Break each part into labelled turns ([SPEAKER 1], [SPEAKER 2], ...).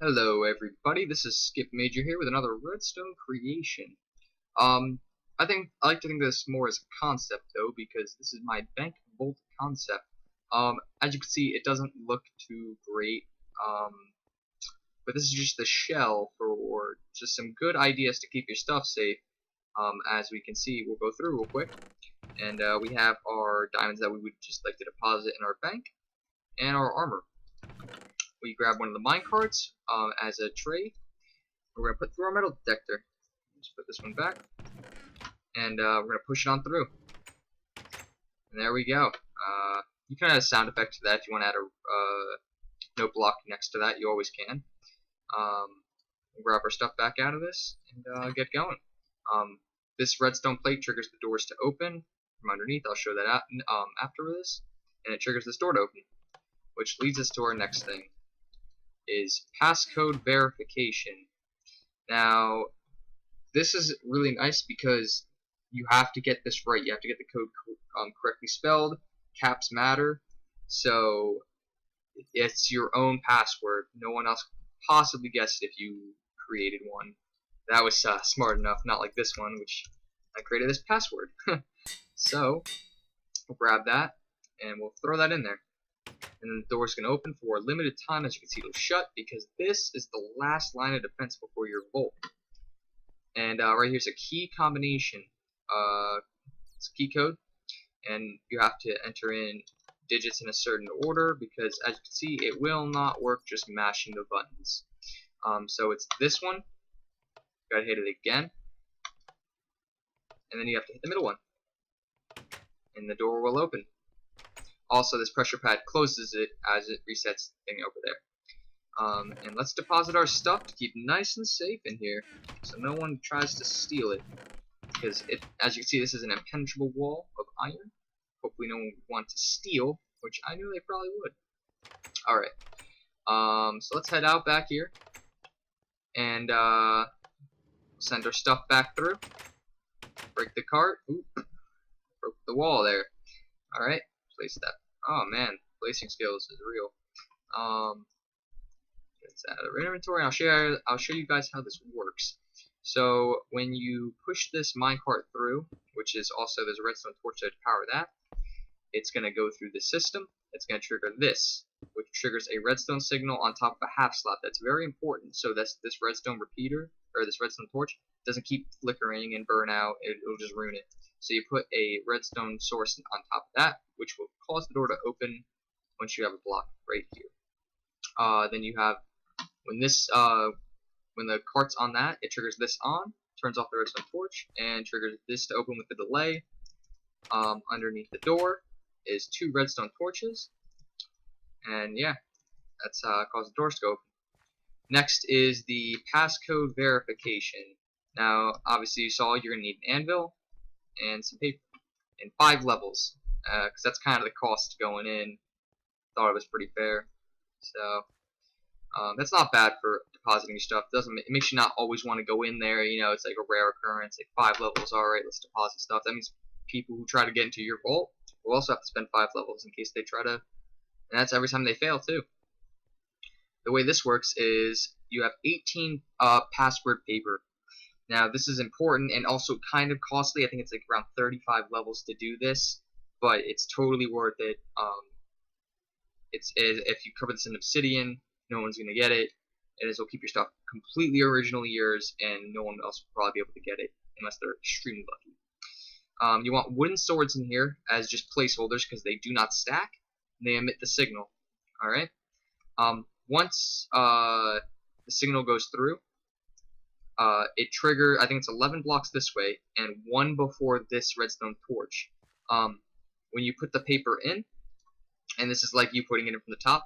[SPEAKER 1] Hello everybody, this is Skip Major here with another redstone creation. Um, I like to think of this more as a concept though, because this is my bank vault concept. As you can see, it doesn't look too great, um, but this is just the shell for just some good ideas to keep your stuff safe. As we can see, we'll go through real quick, and we have our diamonds that we would just like to deposit in our bank, and our armor. We grab one of the mine carts as a tray. We're going to put through our metal detector. Just put this one back. And we're going to push it on through. And there we go. You can add a sound effect to that if you want to add a note block next to that. You always can. We'll grab our stuff back out of this and get going. This redstone plate triggers the doors to open from underneath. I'll show that out after this. And it triggers this door to open. Which leads us to our next thing. Is passcode verification. Now, this is really nice because you have to get this right. You have to get the code correctly spelled. Caps matter. So it's your own password. No one else could possibly guess it if you created one. That was smart enough, not like this one, which I created this password. So we'll grab that and we'll throw that in there. And then the door's going to open for a limited time. As you can see, it'll shut because this is the last line of defense before your vault. And right here's a key combination. It's a key code, and you have to enter in digits in a certain order because, as you can see, it will not work just mashing the buttons. So it's this one. You gotta hit it again, and then you have to hit the middle one, and the door will open. Also, this pressure pad closes it as it resets the thing over there. And let's deposit our stuff to keep nice and safe in here, so no one tries to steal it. Because, as you can see, this is an impenetrable wall of iron. Hopefully no one would want to steal, which I knew they probably would. Alright, so let's head out back here. And send our stuff back through. Break the cart. Oop, broke the wall there. Alright, place that. Oh man, placing skills is real. It's out of inventory. I'll show you guys how this works. So when you push this minecart through, which is also there's a redstone torch to power that, it's gonna go through the system. It's gonna trigger this, which triggers a redstone signal on top of a half slot. That's very important. So this redstone repeater or this redstone torch doesn't keep flickering and burn out. It'll just ruin it. So you put a redstone source on top of that, which will cause the door to open once you have a block right here. Then you have when the cart's on that, it triggers this on, turns off the redstone torch, and triggers this to open with the delay. Underneath the door is 2 redstone torches, and yeah, that's causes the doors to open. Next is the passcode verification. Now, obviously, you saw you're gonna need an anvil and some paper in 5 levels, because that's kind of the cost going in. Thought it was pretty fair, so that's not bad for depositing your stuff. It makes you not always want to go in there. You know, it's like a rare occurrence. Like 5 levels, all right, let's deposit stuff. That means people who try to get into your vault will also have to spend 5 levels in case they try to, and that's every time they fail too. The way this works is you have 18 password paper. Now, this is important and also kind of costly. I think it's like around 35 levels to do this, but it's totally worth it. If you cover this in obsidian, no one's going to get it, and this will keep your stuff completely originally yours, and no one else will probably be able to get it unless they're extremely lucky. You want wooden swords in here as just placeholders because they do not stack, and they emit the signal. Alright? Once the signal goes through, it triggers, I think it's 11 blocks this way, and 1 before this redstone torch. When you put the paper in, and this is like you putting it in from the top,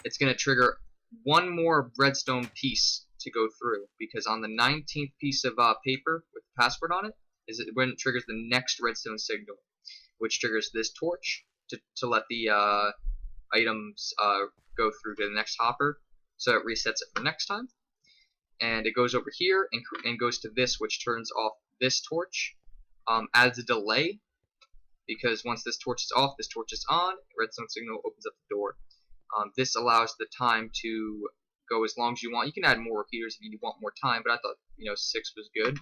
[SPEAKER 1] it's going to trigger 1 more redstone piece to go through, because on the 19th piece of paper with the password on it is when it triggers the next redstone signal, which triggers this torch to let the items go through to the next hopper, so it resets it for next time. And it goes over here and goes to this, which turns off this torch, adds a delay, because once this torch is off, this torch is on, redstone signal opens up the door. This allows the time to go as long as you want. You can add more repeaters if you want more time, but I thought 6 was good.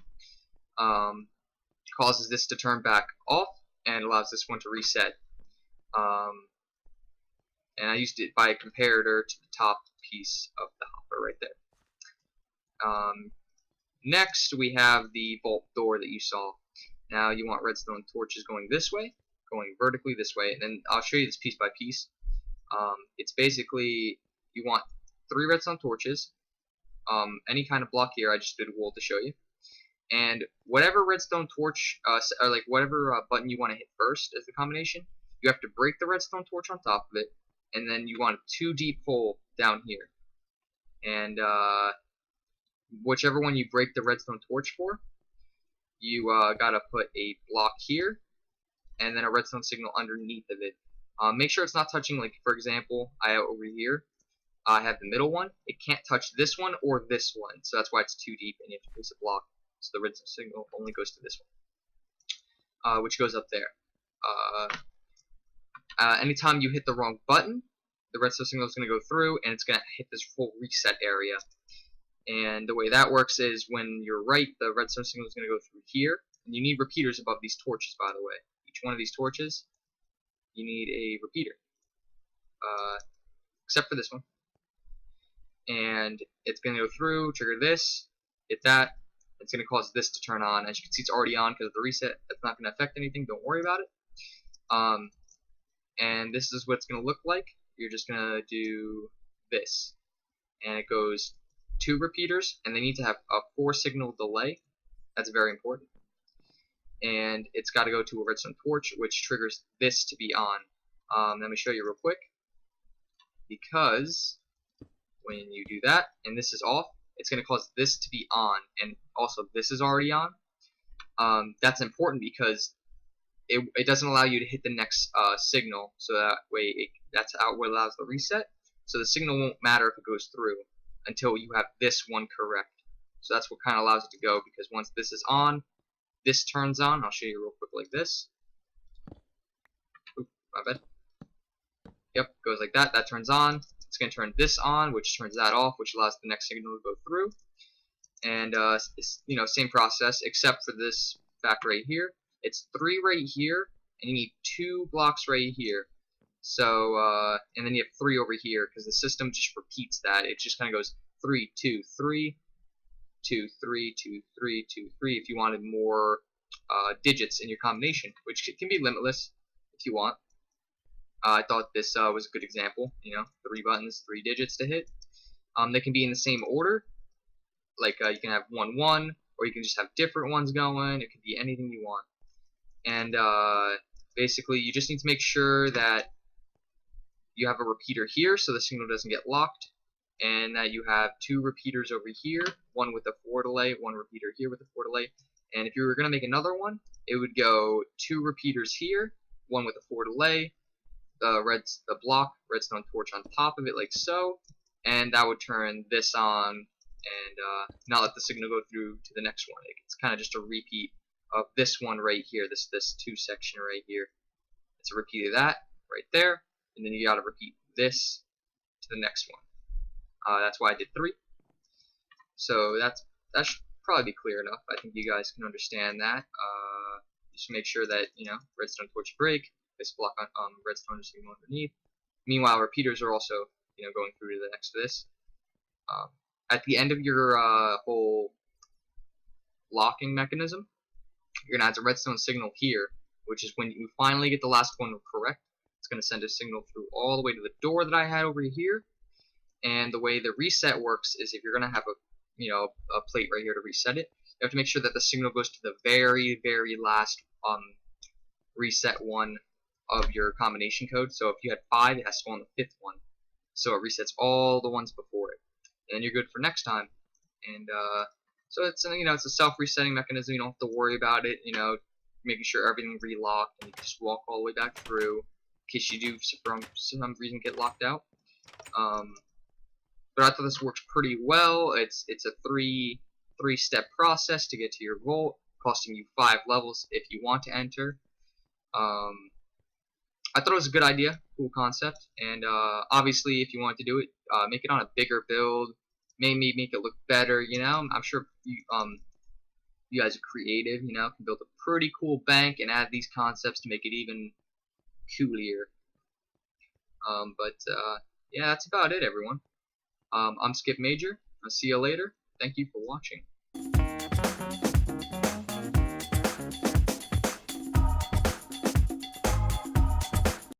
[SPEAKER 1] Causes this to turn back off and allows this one to reset. And I used it by a comparator to the top piece of the hopper right there. Next, we have the vault door that you saw. Now you want redstone torches going this way, going vertically this way, and then I'll show you this piece by piece. It's basically, you want 3 redstone torches, any kind of block here. I just did wool to show you. And whatever redstone torch, or like whatever button you want to hit first as the combination, you have to break the redstone torch on top of it, and then you want a 2 deep hole down here. And whichever one you break the redstone torch for, you gotta put a block here, and then a redstone signal underneath of it. Make sure it's not touching, like for example, I have over here, I have the middle one. It can't touch this one or this one, so that's why it's too deep, and you have to place a block. So the redstone signal only goes to this one, which goes up there. Anytime you hit the wrong button, the redstone signal is going to go through, and it's going to hit this full reset area. And the way that works is when you're right, the redstone signal is going to go through here. And you need repeaters above these torches, by the way. Each one of these torches, you need a repeater. Except for this one. And it's going to go through, trigger this, hit that. It's going to cause this to turn on. As you can see, it's already on because of the reset. That's not going to affect anything. Don't worry about it. And this is what it's going to look like. You're just going to do this. And it goes 2 repeaters, and they need to have a 4 signal delay. That's very important. And it's got to go to a redstone torch, which triggers this to be on. Let me show you real quick. Because when you do that, and this is off, it's going to cause this to be on, and also this is already on. That's important because it doesn't allow you to hit the next signal, so that way that's what allows the reset. So the signal won't matter if it goes through until you have this one correct. So that's what kind of allows it to go, because once this is on, this turns on. I'll show you real quick like this. Oop, my bad. Yep, goes like that. That turns on. It's going to turn this on, which turns that off, which allows the next signal to go through. And it's, same process, except for this fact right here. It's 3 right here, and you need 2 blocks right here. So, and then you have 3 over here, because the system just repeats that. It just kind of goes 3, 2, 3, 2, 3, 2, 3, 2, 3. If you wanted more digits in your combination, which can be limitless if you want. I thought this was a good example. 3 buttons, 3 digits to hit. They can be in the same order. Like you can have 1, 1, or you can just have different ones going. It could be anything you want. And basically, you just need to make sure that you have a repeater here so the signal doesn't get locked, and that you have 2 repeaters over here, one with a 4 delay, 1 repeater here with a 4 delay. And if you were going to make another one, it would go 2 repeaters here, 1 with a 4 delay, the block redstone torch on top of it like so, and that would turn this on and not let the signal go through to the next one. It's kind of just a repeat of this one right here, this 2 section right here. It's a repeat of that right there, and then you gotta repeat this to the next one. That's why I did 3. So that should probably be clear enough. I think you guys can understand that. Just make sure that redstone torch break, this block on redstone signal underneath. Meanwhile, repeaters are also going through to the next to this. At the end of your whole locking mechanism, you're gonna add a redstone signal here, which is when you finally get the last one correct. It's gonna send a signal through all the way to the door that I had over here. And the way the reset works is if you're gonna have a plate right here to reset it, you have to make sure that the signal goes to the very, very last reset one of your combination code. So if you had 5, it has to go on the 5th one. So it resets all the ones before it, and then you're good for next time. And so it's it's a self-resetting mechanism. You don't have to worry about it. Making sure everything relocked, and you just walk all the way back through in case you do for some reason get locked out. But I thought this works pretty well. It's a three-step process to get to your vault, costing you 5 levels if you want to enter. I thought it was a good idea, cool concept, and obviously if you want to do it, make it on a bigger build, maybe make it look better. You know, I'm sure you guys are creative. You know, can build a pretty cool bank and add these concepts to make it even coolier. But yeah, that's about it, everyone. I'm Skip Major. I'll see you later. Thank you for watching.